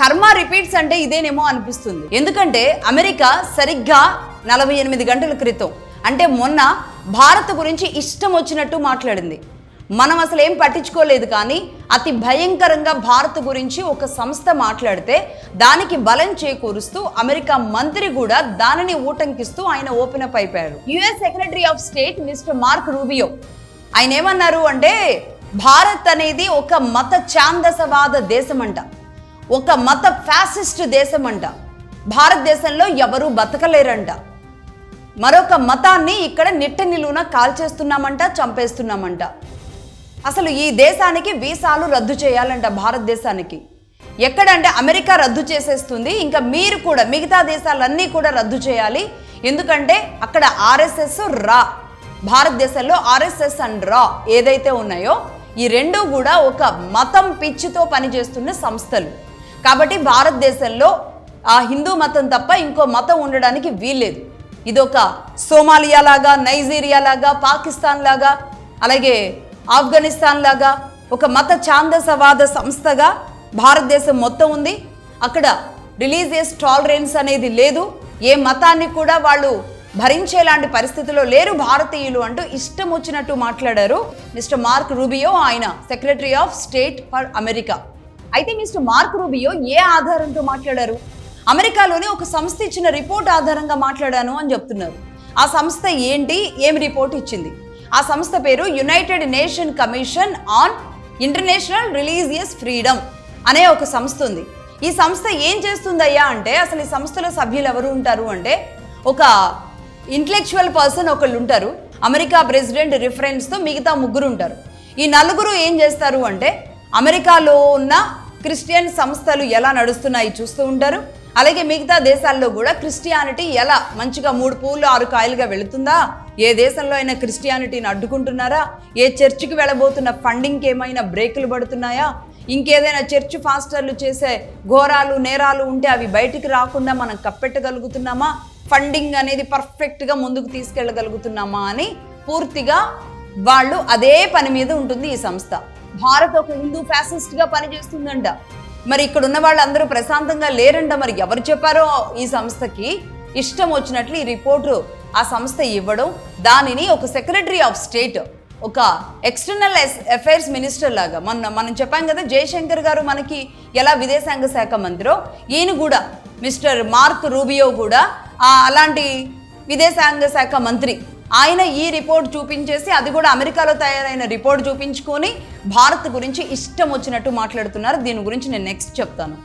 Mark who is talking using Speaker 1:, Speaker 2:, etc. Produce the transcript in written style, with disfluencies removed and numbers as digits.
Speaker 1: కర్మ రిపీట్స్ అంటే ఇదేనేమో అనిపిస్తుంది. ఎందుకంటే అమెరికా సరిగ్గా 48 గంటల క్రితం అంటే మొన్న భారత్ గురించి ఇష్టం వచ్చినట్టు మాట్లాడింది. మనం అసలు ఏం పట్టించుకోలేదు, కానీ అతి భయంకరంగా భారత్ గురించి ఒక సంస్థ మాట్లాడితే దానికి బలం చేకూరుస్తూ అమెరికా మంత్రి కూడా దానిని ఊటంకిస్తూ ఆయన ఓపెన్ అప్ అయిపోయారు. US secretary of state mister mark Rubio ఆయన ఏమన్నారు అంటే, భారత్ అనేది ఒక మత ఛాందసవాద దేశం అంట, ఒక మత ఫ్యాసిస్ట్ దేశం అంట, భారతదేశంలో ఎవరూ బతకలేరంట, మరొక మతాన్ని ఇక్కడ నిట్ట నిలువున కాల్చేస్తున్నామంట, చంపేస్తున్నామంట. అసలు ఈ దేశానికి వీసాలు రద్దు చేయాలంట భారతదేశానికి. ఎక్కడంటే అమెరికా రద్దు చేసేస్తుంది, ఇంకా మీరు కూడా మిగతా దేశాలన్నీ కూడా రద్దు చేయాలి. ఎందుకంటే అక్కడ ఆర్ఎస్ఎస్ రా, భారతదేశంలో ఆర్ఎస్ఎస్ అండ్ రా ఏదైతే ఉన్నాయో ఈ రెండూ కూడా ఒక మతం పిచ్చితో పనిచేస్తున్న సంస్థలు. కాబట్టి భారతదేశంలో ఆ హిందూ మతం తప్ప ఇంకో మతం ఉండడానికి వీల్లేదు. ఇదొక సోమాలియా లాగా, నైజీరియా లాగా, పాకిస్తాన్ లాగా, అలాగే ఆఫ్ఘనిస్తాన్ లాగా ఒక మత ఛాందసవాద సంస్థగా భారతదేశం మొత్తం ఉంది. అక్కడ రిలీజియస్ టాలరెన్స్ అనేది లేదు, ఏ మతాన్ని కూడా వాళ్ళు భరించేలాంటి పరిస్థితిలో లేరు భారతీయులు అంటూ ఇష్టం వచ్చినట్టు మాట్లాడారు మిస్టర్ మార్క్ రూబియో, ఆయన secretary of state for America. అయితే మిస్టర్ మార్క్ రూబియో ఏ ఆధారంతో మాట్లాడారు? అమెరికాలోని ఒక సంస్థ ఇచ్చిన రిపోర్ట్ ఆధారంగా మాట్లాడాను అని చెప్తున్నారు. ఆ సంస్థ ఏంటి, ఏమి రిపోర్ట్ ఇచ్చింది? ఆ సంస్థ పేరు United nation commission on international religious freedom అనే ఒక సంస్థ ఉంది. ఈ సంస్థ ఏం చేస్తుందయ్యా అంటే, అసలు ఈ సంస్థలో సభ్యులు ఎవరు ఉంటారు అంటే, ఒక ఇంటలెక్చువల్ పర్సన్ ఒకళ్ళు ఉంటారు, అమెరికా ప్రెసిడెంట్ రిఫరెన్స్తో మిగతా ముగ్గురు ఉంటారు. ఈ నలుగురు ఏం చేస్తారు అంటే, అమెరికాలో ఉన్న క్రిస్టియన్ సంస్థలు ఎలా నడుస్తున్నాయి చూస్తూ ఉంటారు. అలాగే మిగతా దేశాల్లో కూడా క్రిస్టియానిటీ ఎలా మంచిగా 3 పూలు 6 కాయలుగా వెళుతుందా, ఏ దేశంలో అయినా క్రిస్టియానిటీని అడ్డుకుంటున్నారా, ఏ చర్చికి వెళ్ళబోతున్న ఫండింగ్కి ఏమైనా బ్రేకులు పడుతున్నాయా, ఇంకేదైనా చర్చ్ ఫాస్టర్లు చేసే ఘోరాలు నేరాలు ఉంటే అవి బయటికి రాకుండా మనం కప్పెట్టగలుగుతున్నామా, ఫండింగ్ అనేది పర్ఫెక్ట్గా ముందుకు తీసుకెళ్ళగలుగుతున్నామా అని పూర్తిగా వాళ్ళు అదే పని మీద ఉంటుంది ఈ సంస్థ. భారత్ ఒక హిందూ ఫ్యాసిస్ట్గా పనిచేస్తుందంట. మరి ఇక్కడ ఉన్న వాళ్ళందరూ ప్రశాంతంగా లేరంట. మరి ఎవరు చెప్పారో ఈ సంస్థకి ఇష్టం వచ్చినట్లు ఈ రిపోర్టు ఆ సంస్థ ఇవ్వడం, దానిని ఒక సెక్రటరీ ఆఫ్ స్టేట్, ఒక ఎక్స్టర్నల్ అఫైర్స్ మినిస్టర్ లాగా మనం చెప్పాం కదా, జయశంకర్ గారు మనకి ఎలా విదేశాంగ శాఖ మంత్రో, ఈయన కూడా మిస్టర్ మార్క్ రూబియో కూడా అలాంటి విదేశాంగ శాఖ మంత్రి. ఆయన ఈ రిపోర్ట్ చూపించేసి, అది కూడా అమెరికాలో తయారైన రిపోర్ట్ చూపించుకొని భారత్ గురించి ఇష్టం వచ్చినట్టు మాట్లాడుతున్నారు. దీని గురించి నేను నెక్స్ట్ చెప్తాను.